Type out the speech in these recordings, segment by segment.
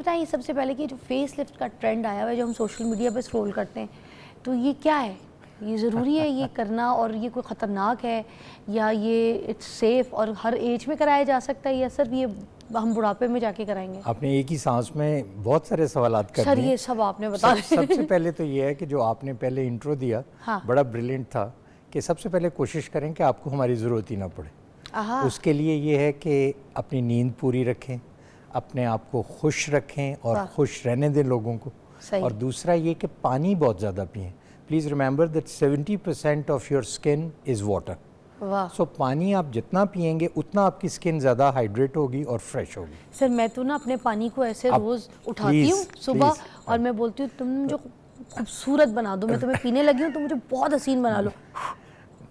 बताएं सबसे पहले कि जो फेस लिफ्ट का ट्रेंड आया हुआ है, जो हम सोशल मीडिया पे स्क्रॉल करते हैं, तो ये क्या है? ये ज़रूरी है ये करना, और ये कोई ख़तरनाक है या ये इट्स सेफ़ और हर एज में कराया जा सकता है, या सिर्फ ये हम बुढ़ापे में जाके कराएंगे? आपने एक ही सांस में बहुत सारे सवालात कर दिए। सर ये सब आपने बता सबसे पहले तो ये है कि जो आपने पहले इंट्रो दिया, हाँ। बड़ा ब्रिलियंट था कि सबसे पहले कोशिश करें कि आपको हमारी ज़रूरत ही ना पड़े। उसके लिए ये है कि अपनी नींद पूरी रखें, अपने आप को खुश रखें और खुश रहने दें लोगों को। और दूसरा ये कि पानी बहुत ज़्यादा पिएं। Please remember that 70% of your skin is water. So पानी आप जितना पिएंगे उतना आपकी स्किन ज़्यादा हाइड्रेट होगी और फ्रेश होगी। सर मैं तो ना अपने पानी को ऐसे रोज़ उठाती हूँ सुबह, और मैं बोलती हूँ तुम जो खूबसूरत बना दो, मैं तुम्हें पीने लगी हूँ तो मुझे बहुत हसीन बना लो।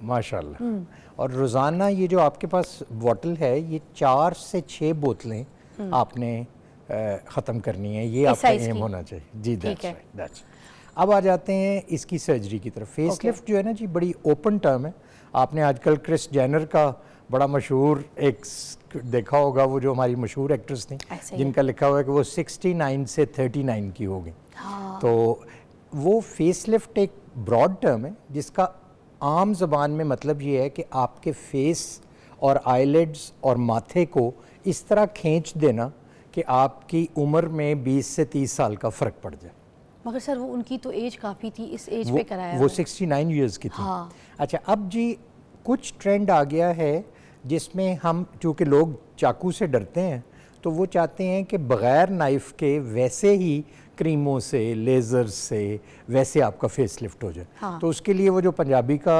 माशाल्लाह। और रोज़ाना ये जो आपके पास बॉटल है, ये 4 से 6 बोतलें आपने ख़त्म करनी है, ये आपका एम होना चाहिए। जी दैट्स। अब आ जाते हैं इसकी सर्जरी की तरफ। फेस लिफ्ट जो है ना जी, बड़ी ओपन टर्म है। आपने आजकल क्रिस जेनर का बड़ा मशहूर एक देखा होगा, वो जो हमारी मशहूर एक्ट्रेस थी जिनका लिखा हुआ है कि वो 69 से 39 की होगी। तो वो फेस लिफ्ट एक ब्रॉड टर्म है जिसका आम ज़बान में मतलब ये है कि आपके फेस और आईलिड्स और माथे को इस तरह खींच देना कि आपकी उम्र में 20 से 30 साल का फ़र्क पड़ जाए। मगर सर वो उनकी तो एज काफ़ी थी, इस एज पे कराया वो 69 इयर्स की थी। हाँ। अच्छा, अब जी कुछ ट्रेंड आ गया है जिसमें हम, चूँकि लोग चाकू से डरते हैं, तो वो चाहते हैं कि बग़ैर नाइफ़ के वैसे ही क्रीमों से, लेज़र से वैसे आपका फेस लिफ्ट हो जाए। हाँ। तो उसके लिए वो जो पंजाबी का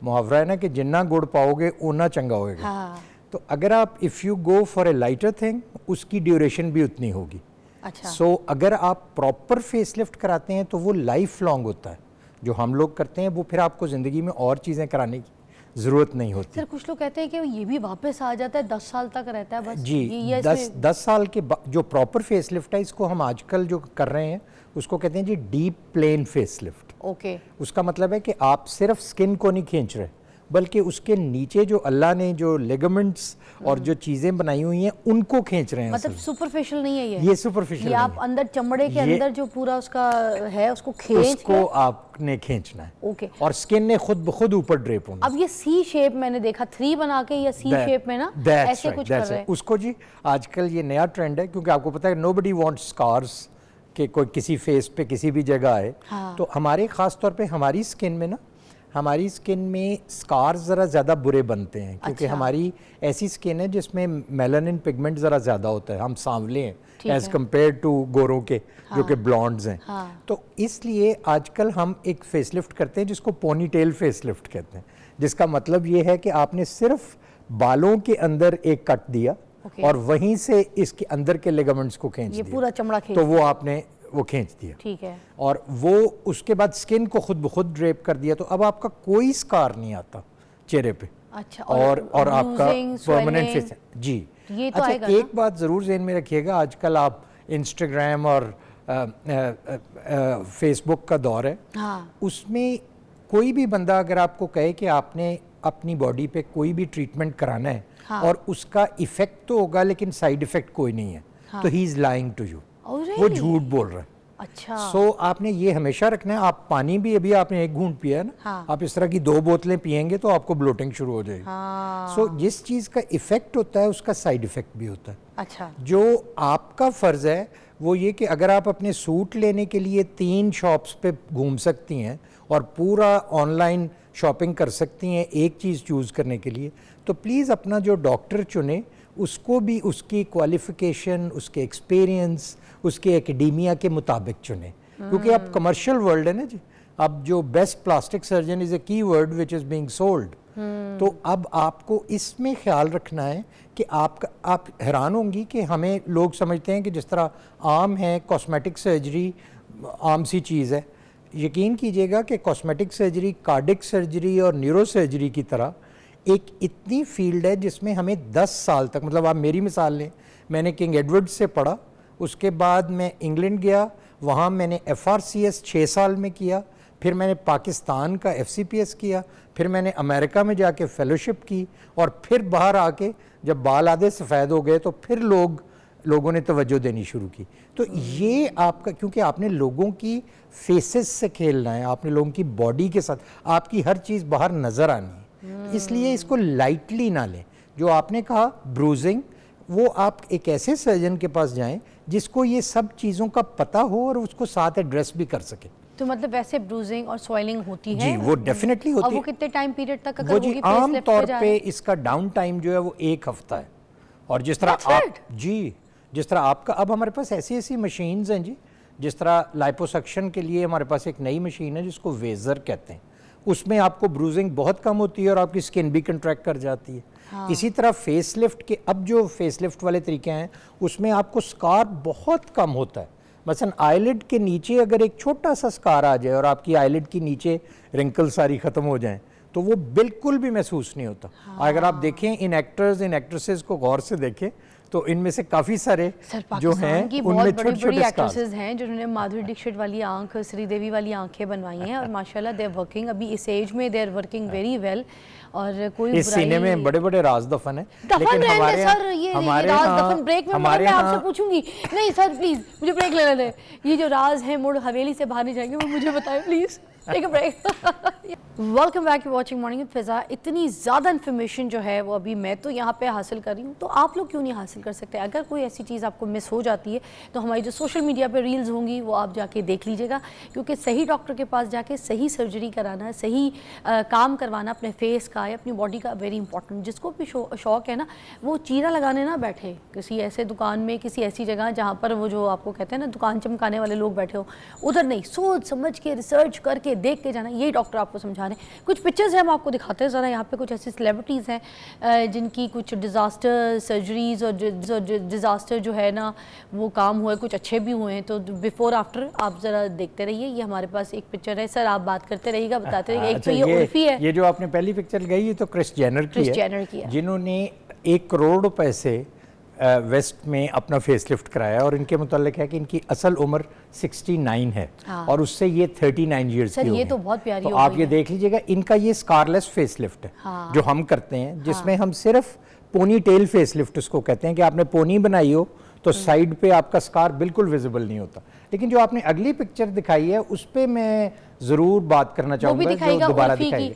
मुहावरा है ना कि जिन्ना गुड़ पाओगे उतना चंगा होएगा। हाँ। तो अगर आप if you go for a lighter thing, उसकी ड्यूरेशन भी उतनी होगी। अच्छा। सो अगर आप प्रॉपर फेस लिफ्ट कराते हैं तो वो लाइफ लॉन्ग होता है। जो हम लोग करते हैं वो फिर आपको ज़िंदगी में और चीज़ें कराने की ज़रूरत नहीं होती। सर कुछ लोग कहते हैं कि ये भी वापस आ जाता है, 10 साल तक रहता है बस। जी, 10 साल के जो प्रॉपर फेस लिफ्ट है, इसको हम आजकल जो कर रहे हैं उसको कहते हैं जी deep plane facelift. Okay. उसका मतलब है कि आप सिर्फ स्किन को नहीं खींच रहे, बल्कि उसके नीचे जो अल्लाह ने जो लिगामेंट्स और जो चीज़ें बनाई हुई हैं उनको खींच रहे हैं। मतलब सुपरफिशियल नहीं है ये सुपरफिशियल, ये आप अंदर चमड़े के अंदर जो पूरा उसका है उसको खींच, उसको आपने खींचना है। ओके। और स्किन ने खुद ब खुद ऊपर ड्रेप होना। अब ये सी शेप मैंने देखा, 3 बना के या सी शेप में ना ऐसे कुछ कर रहे हैं। उसको जी आजकल ये नया ट्रेंड है, क्योंकि आपको पता है नोबडी वांट्स स्कार्स कि कोई किसी फेस पे किसी भी जगह आए। हाँ। तो हमारे ख़ास तौर पे हमारी स्किन में ना, हमारी स्किन में स्कार्स ज़रा ज़्यादा बुरे बनते हैं, क्योंकि हमारी ऐसी स्किन है जिसमें मेलानिन पिगमेंट ज़रा ज़्यादा होता है। हम सांवले हैं एज़ कम्पेयर टू गोरों के, जो कि ब्लॉन्ड्स हैं। तो इसलिए आजकल हम एक फेस लिफ्ट करते हैं जिसको पोनी टेल फेस लिफ्ट कहते हैं, जिसका मतलब ये है कि आपने सिर्फ बालों के अंदर एक कट दिया और वहीं से इसके अंदर के लिगामेंट्स को खींच दिया, पूरा चमड़ा खींच, तो वो आपने वो खींच दिया। ठीक है। और वो उसके बाद स्किन को खुद ब खुद ड्रेप कर दिया, तो अब आपका कोई स्कार नहीं आता चेहरे पे। अच्छा। और आपका परमानेंट फेस। जी ये तो अच्छा, एक बात ज़रूर ज़हन में रखिएगा, आजकल आप इंस्टाग्राम और फेसबुक का दौर है। हाँ। उसमें कोई भी बंदा अगर आपको कहे कि आपने अपनी बॉडी पे कोई भी ट्रीटमेंट कराना है, हाँ, और उसका इफेक्ट तो होगा लेकिन साइड इफेक्ट कोई नहीं है, हाँ, तो he is lying to you. वो झूठ बोल रहा है। अच्छा। सो आपने ये हमेशा रखना है। आप पानी भी अभी आपने एक घूंट पिया है ना, हाँ, आप इस तरह की 2 बोतलें पिएंगे तो आपको ब्लोटिंग शुरू हो जाएगी। हाँ। सो जिस चीज़ का इफेक्ट होता है उसका साइड इफेक्ट भी होता है। अच्छा। जो आपका फ़र्ज़ है वो ये कि अगर आप अपने सूट लेने के लिए 3 शॉप्स पे घूम सकती हैं और पूरा ऑनलाइन शॉपिंग कर सकती हैं एक चीज़ चूज़ करने के लिए, तो प्लीज़ अपना जो डॉक्टर चुने उसको भी उसकी क्वालिफ़िकेशन, उसके एक्सपीरियंस, उसके एकेडेमिया के मुताबिक चुने, क्योंकि अब कमर्शियल वर्ल्ड है ना जी। अब जो best plastic surgeon is a key word which is being sold. तो अब आपको इसमें ख्याल रखना है कि आप हैरान होंगी कि हमें लोग समझते हैं कि जिस तरह आम है कॉस्मेटिक सर्जरी आम सी चीज़ है। यकीन कीजिएगा कि कॉस्मेटिक सर्जरी, कार्डिक सर्जरी और न्यूरो सर्जरी की तरह एक इतनी फील्ड है जिसमें हमें 10 साल तक, मतलब आप मेरी मिसाल लें, मैंने किंग एडवर्ड से पढ़ा, उसके बाद मैं इंग्लैंड गया, वहाँ मैंने FRCS 6 साल में किया, फिर मैंने पाकिस्तान का FCPS किया, फिर मैंने अमेरिका में जाके फेलोशिप की, और फिर बाहर आके जब बाल आधे सफ़ेद हो गए तो फिर लोग लोगों ने तवज्जो देनी शुरू की। तो ये आपका, क्योंकि आपने लोगों की फेसेस से खेलना है, आपने लोगों की बॉडी के साथ, आपकी हर चीज़ बाहर नज़र आनी है, इसलिए इसको लाइटली ना लें। जो आपने कहा ब्रूजिंग, वो आप एक ऐसे सर्जन के पास जाएं जिसको ये सब चीज़ों का पता हो और उसको साथ एड्रेस भी कर सके। तो मतलब वैसे ब्रूजिंग और स्वेलिंग होती है? जी, वो डेफिनेटली होती है। और वो कितने टाइम पीरियड तक अगर वो जी होगी आम फेसलिफ्ट तौर जा पे रहे हैं? इसका डाउन टाइम जो है वो 1 हफ्ता है। और जिस तरह That's आप it? जी, जिस तरह आपका अब हमारे पास ऐसी ऐसी मशीन्स हैं जी, जिस तरह लाइपोसक्शन के लिए हमारे पास एक नई मशीन है जिसको वेजर कहते हैं, उसमें आपको ब्रूजिंग बहुत कम होती है और आपकी स्किन भी कंट्रैक्ट कर जाती है। हाँ। इसी तरह फेसलिफ्ट के अब जो फेसलिफ्ट वाले तरीके हैं उसमें आपको स्कार बहुत कम होता है। मसलन आईलिड के नीचे अगर एक छोटा सा स्कार आ जाए और आपकी आईलिड की नीचे रिंकल सारी ख़त्म हो जाएं तो वो बिल्कुल भी महसूस नहीं होता। हाँ। अगर आप देखें इन एक्टर्स इन एक्ट्रेसेस को गौर से देखें तो इनमें से काफ़ी सारे जो हैं की उनमें बहुत छोटे बड़ी छोटे एक्ट्रेसेस हैं जिन्होंने माधुरी दीक्षित वाली आंख, श्रीदेवी वाली आंखें बनवाई हैं और माशाल्लाह दे आर वर्किंग, अभी इस एज में they are working very well. और कोई इस सीने में बड़े बड़े राज दफन है। लेकिन हमारे सर ये राज दफन ब्रेक में हमारे मैं आपसे पूछूंगी। नहीं सर प्लीज मुझे ब्रेक लेने दें, ये जो राज है मुड़ हवेली से बाहर नहीं जाएंगे, वो मुझे बताएं please. Take a break. Welcome back, you watching morning with Fiza. इतनी ज़्यादा इन्फॉर्मेशन जो है वो अभी मैं तो यहाँ पे हासिल कर रही हूँ, तो आप लोग क्यों नहीं हासिल कर सकते? अगर कोई ऐसी चीज़ आपको मिस हो जाती है तो हमारी जो सोशल मीडिया पे रील्स होंगी वो आप जाके देख लीजिएगा, क्योंकि सही डॉक्टर के पास जाके सही सर्जरी कराना, सही काम करवाना अपने फेस का या अपनी बॉडी का वेरी इंपॉर्टेंट। जिसको भी शौक है ना वो चीरा लगाने ना बैठे किसी ऐसे दुकान में, किसी ऐसी जगह जहाँ पर वो जो आपको कहते हैं ना दुकान चमकाने वाले लोग बैठे हो, उधर नहीं, सोच समझ के रिसर्च करके देख के जाना। यही डॉक्टर आपको समझा रहे हैं। कुछ पिक्चर्स हैं हम आपको दिखाते हैं ज़रा। यहाँ पे कुछ ऐसी सेलिब्रिटीज़ हैं जिनकी कुछ डिज़ास्टर सर्जरीज और डिज़ास्टर जो है ना वो काम हुए, कुछ अच्छे भी हुए हैं। तो बिफोर आफ्टर आप ज़रा देखते रहिए। ये हमारे पास एक पिक्चर है, सर आप बात करते रहिएगा, बताते रहिए। एक तो ये उर्फी है, ये जो आपने पहली पिक्चर लगाई ये तो क्रिस जेनर की है, जिन्होंने 1 करोड़ रुपए से वेस्ट में अपना फेसलिफ्ट कराया और इनके मुतालिक है कि इनकी असल उम्र 69 है। हाँ। और उससे ये 39 ईयर्स की हो गई। ये तो बहुत प्यारी तो हो आप ये देख लीजिएगा, इनका ये स्कारलेस फेसलिफ्ट है। हाँ। जो हम करते हैं, जिसमें हम सिर्फ पोनी टेल फेसलिफ्ट उसको कहते हैं कि आपने पोनी बनाई हो तो साइड पे आपका स्कार बिल्कुल विजिबल नहीं होता। लेकिन जो आपने अगली पिक्चर दिखाई है उस पर मैं ज़रूर बात करना चाहूँगा, जो दोबारा दिखाइए।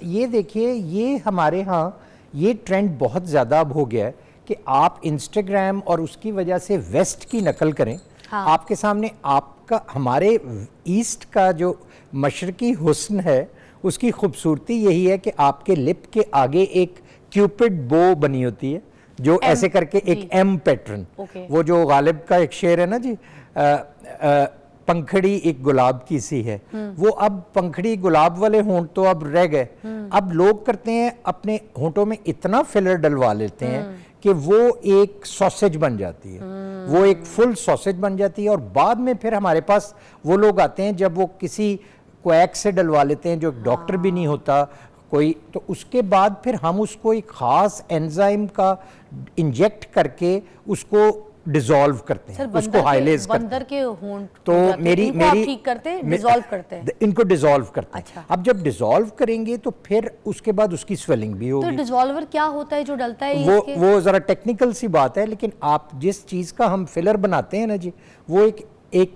ये देखिए, ये हमारे यहाँ ये ट्रेंड बहुत ज़्यादा अब हो गया है कि आप इंस्टाग्राम और उसकी वजह से वेस्ट की नकल करें। हाँ। आपके सामने आपका, हमारे ईस्ट का जो मशरकी हुस्न है उसकी खूबसूरती यही है कि आपके लिप के आगे एक क्यूपिड बो बनी होती है जो ऐसे करके एक एम पैटर्न, वो जो गालिब का एक शेर है ना जी, पंखड़ी एक गुलाब की सी है, वो अब पंखड़ी गुलाब वाले होंठ तो अब रह गए। अब लोग करते हैं अपने होंठों में इतना फिलर डलवा लेते हैं कि वो एक सॉसेज बन जाती है, वो एक फुल सॉसेज बन जाती है। और बाद में फिर हमारे पास वो लोग आते हैं जब वो किसी क्वैक से डलवा लेते हैं जो डॉक्टर भी नहीं होता कोई, तो उसके बाद फिर हम उसको एक ख़ास एंजाइम का इंजेक्ट करके उसको डिसॉल्व करते हैं, उसको हाइलेज करते हैं। के होंठ तो मेरी ठीक करते हैं, डिसॉल्व करते हैं, इनको डिसॉल्व करते हैं। अच्छा। अब जब डिसॉल्व करेंगे तो फिर उसके बाद उसकी स्वेलिंग भी होगी। तो डिसॉल्वर क्या होता है जो डलता है? वो जरा टेक्निकल सी बात है, लेकिन आप जिस चीज का हम फिलर बनाते हैं ना जी, वो एक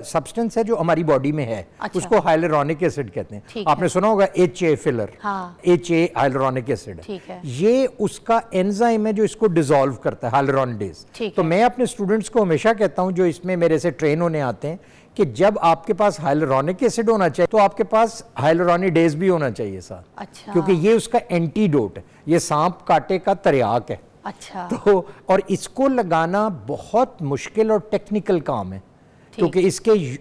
सब्सटेंस है जो हमारी बॉडी में है। अच्छा। उसको हाइलुरोनिक एसिड कहते हैं। आपने सुना होगा HA फिलर। हाँ। HA हाइलुरोनिक एसिड है। ये उसका एंजाइम है जो इसको डिसॉल्व करता है, हाइलुरोनिडेज। तो मैं अपने स्टूडेंट्स को हमेशा कहता हूं जो इसमें मेरे से ट्रेन होने आते हैं कि जब आपके पास हाइलुरोनिक एसिड होना चाहिए तो आपके पास हाइलुरोनिडेज भी होना चाहिए साथ। अच्छा। क्योंकि ये उसका एंटीडोट है, ये सांप काटे का तरियाक है। अच्छा। तो और इसको लगाना बहुत मुश्किल और टेक्निकल काम है, क्योंकि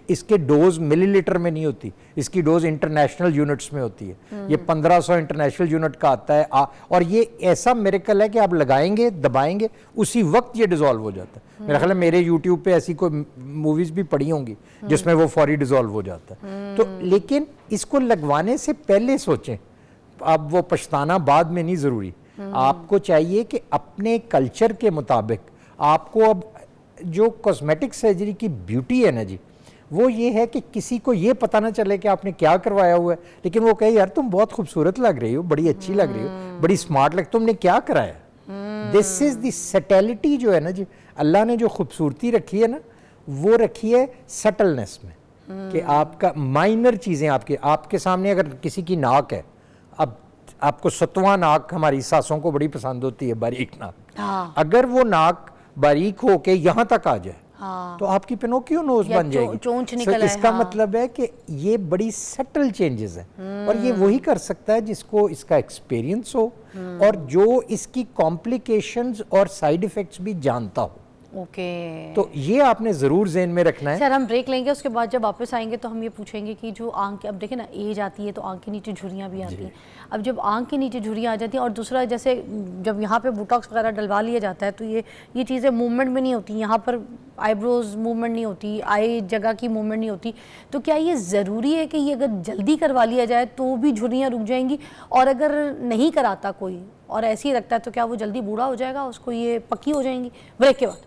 इसके डोज मिलीलीटर में नहीं होती, इसकी डोज इंटरनेशनल यूनिट्स में होती है। ये 1500 इंटरनेशनल यूनिट का आता है और ये ऐसा मिरेकल है कि आप लगाएंगे, दबाएंगे, उसी वक्त ये डिसॉल्व हो जाता है। मेरा ख्याल है मेरे यूट्यूब पे ऐसी कोई मूवीज भी पड़ी होंगी जिसमें वो फौरी डिसॉल्व हो जाता है। तो लेकिन इसको लगवाने से पहले सोचें, अब वो पछताना बाद में नहीं ज़रूरी। आपको चाहिए कि अपने कल्चर के मुताबिक आपको, अब जो कॉस्मेटिक सर्जरी की ब्यूटी है ना जी, वो ये है कि किसी को ये पता ना चले कि आपने क्या करवाया हुआ है, लेकिन वो कहे यार तुम बहुत खूबसूरत लग रही हो, बड़ी अच्छी लग रही हो, बड़ी स्मार्ट लग, तुमने क्या कराया। दिस इज द सटैलिटी जो है ना जी, अल्लाह ने जो खूबसूरती रखी है ना, वो रखी है सटलनेस में, कि आपका माइनर चीज़ें आपके सामने, अगर किसी की नाक है, अब आपको 7वां नाक हमारी सासों को बड़ी पसंद होती है, बारीक नाक, हाँ, अगर वो नाक बारीक हो के यहाँ तक आ जाए, हाँ, तो आपकी पिनोकियो नोज या बन जाएगी। चोंच So, निकल आए, इसका हाँ। मतलब है कि ये बड़ी सटल चेंजेस हैं, और ये वही कर सकता है जिसको इसका एक्सपीरियंस हो और जो इसकी कॉम्प्लिकेशंस और साइड इफेक्ट्स भी जानता हो। ओके। तो ये आपने ज़रूर ज़हन में रखना है। सर हम ब्रेक लेंगे, उसके बाद जब वापस आएंगे तो हम ये पूछेंगे कि जो आंख, अब देखें ना एज आती है तो आंख के नीचे झुर्रियाँ भी आती हैं। अब जब आंख के नीचे झुर्रियाँ आ जाती हैं, और दूसरा जैसे जब यहाँ पे बोटॉक्स वगैरह डलवा लिया जाता है तो ये चीज़ें मूवमेंट में नहीं होती, यहाँ पर आईब्रोज मूवमेंट नहीं होती, आई जगह की मूवमेंट नहीं होती, तो क्या ये ज़रूरी है कि ये अगर जल्दी करवा लिया जाए तो भी झुर्रियाँ रुक जाएंगी, और अगर नहीं कराता कोई और ऐसे ही रखता है तो क्या वो जल्दी बूढ़ा हो जाएगा, उसको ये पक्की हो जाएंगी? ब्रेक के बाद।